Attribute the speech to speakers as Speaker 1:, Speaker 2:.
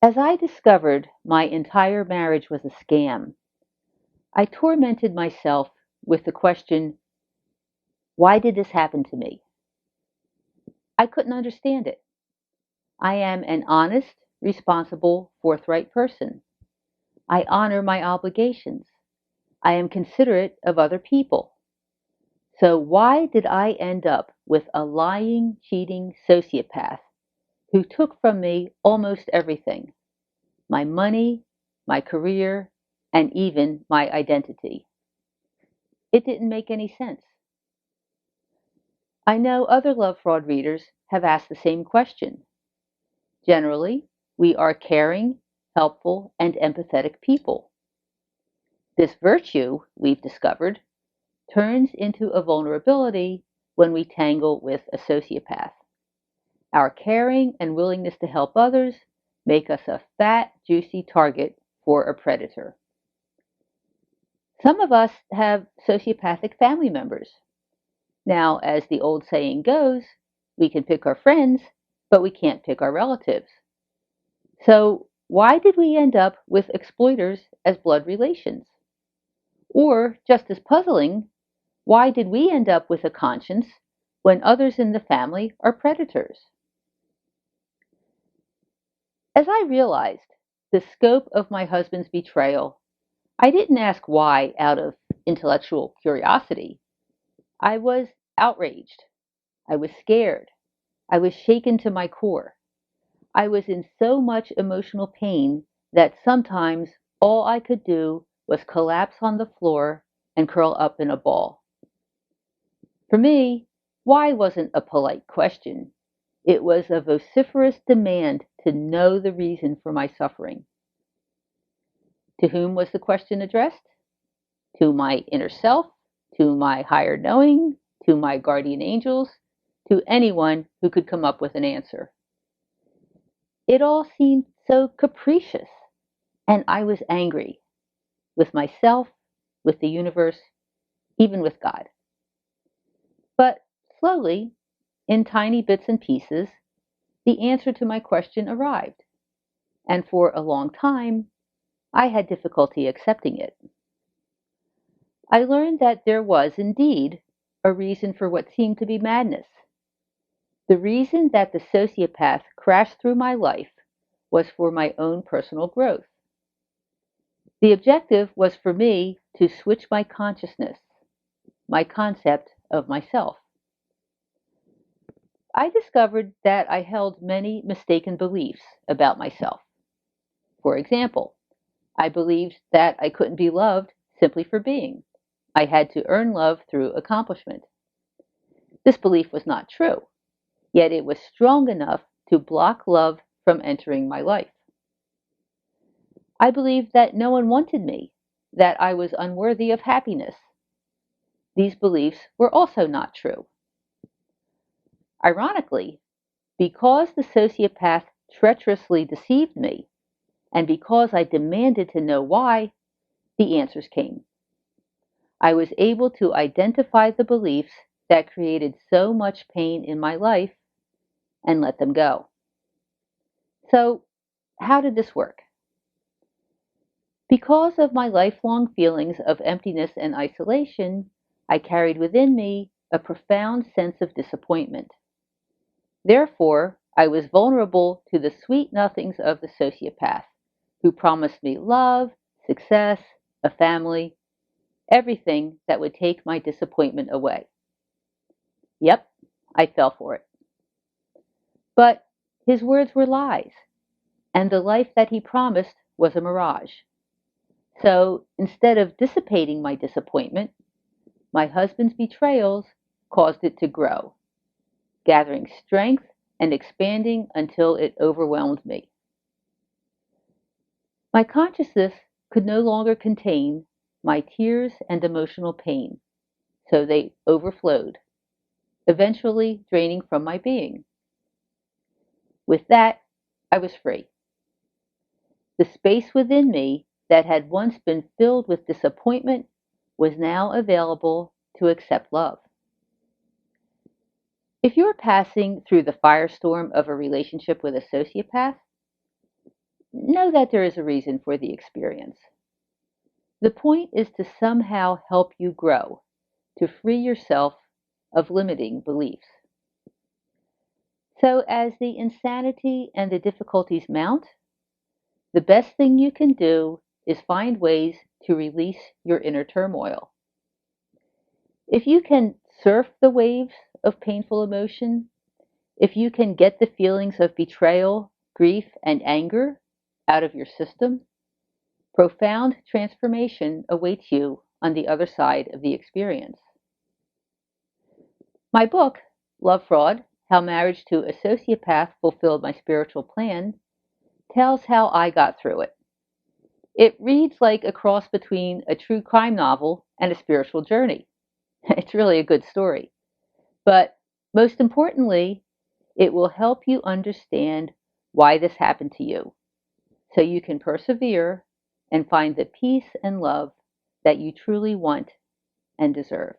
Speaker 1: As I discovered my entire marriage was a scam, I tormented myself with the question, why did this happen to me? I couldn't understand it. I am an honest, responsible, forthright person. I honor my obligations. I am considerate of other people. So why did I end up with a lying, cheating sociopath who took from me almost everything? My money, my career, and even my identity. It didn't make any sense. I know other love fraud readers have asked the same question. Generally, we are caring, helpful, and empathetic people. This virtue, we've discovered, turns into a vulnerability when we tangle with a sociopath. Our caring and willingness to help others make us a fat, juicy target for a predator. Some of us have sociopathic family members. Now, as the old saying goes, we can pick our friends, but we can't pick our relatives. So, why did we end up with exploiters as blood relations? Or, just as puzzling, why did we end up with a conscience when others in the family are predators? As I realized the scope of my husband's betrayal, I didn't ask why out of intellectual curiosity. I was outraged. I was scared. I was shaken to my core. I was in so much emotional pain that sometimes all I could do was collapse on the floor and curl up in a ball. For me, why wasn't a polite question. It was a vociferous demand to know the reason for my suffering. To whom was the question addressed? To my inner self, to my higher knowing, to my guardian angels, to anyone who could come up with an answer. It all seemed so capricious, and I was angry with myself, with the universe, even with God. But slowly, in tiny bits and pieces, the answer to my question arrived, and for a long time, I had difficulty accepting it. I learned that there was indeed a reason for what seemed to be madness. The reason that the sociopath crashed through my life was for my own personal growth. The objective was for me to switch my consciousness, my concept of myself. I discovered that I held many mistaken beliefs about myself. For example, I believed that I couldn't be loved simply for being. I had to earn love through accomplishment. This belief was not true, yet it was strong enough to block love from entering my life. I believed that no one wanted me, that I was unworthy of happiness. These beliefs were also not true. Ironically, because the sociopath treacherously deceived me, and because I demanded to know why, the answers came. I was able to identify the beliefs that created so much pain in my life and let them go. So, how did this work? Because of my lifelong feelings of emptiness and isolation, I carried within me a profound sense of disappointment. Therefore, I was vulnerable to the sweet nothings of the sociopath, who promised me love, success, a family, everything that would take my disappointment away. Yep, I fell for it. But his words were lies, and the life that he promised was a mirage. So instead of dissipating my disappointment, my husband's betrayals caused it to grow, gathering strength and expanding until it overwhelmed me. My consciousness could no longer contain my tears and emotional pain, so they overflowed, eventually draining from my being. With that, I was free. The space within me that had once been filled with disappointment was now available to accept love. If you're passing through the firestorm of a relationship with a sociopath, Know that there is a reason for the experience. The point is to somehow help you grow, to free yourself of limiting beliefs. So, as the insanity and the difficulties mount, the best thing you can do is find ways to release your inner turmoil. If you can surf the waves of painful emotion, if you can get the feelings of betrayal, grief, and anger out of your system, profound transformation awaits you on the other side of the experience. My book, Love Fraud: How Marriage to a Sociopath Fulfilled My Spiritual Plan, tells how I got through it. It reads like a cross between a true crime novel and a spiritual journey. It's really a good story. But most importantly, it will help you understand why this happened to you so you can persevere and find the peace and love that you truly want and deserve.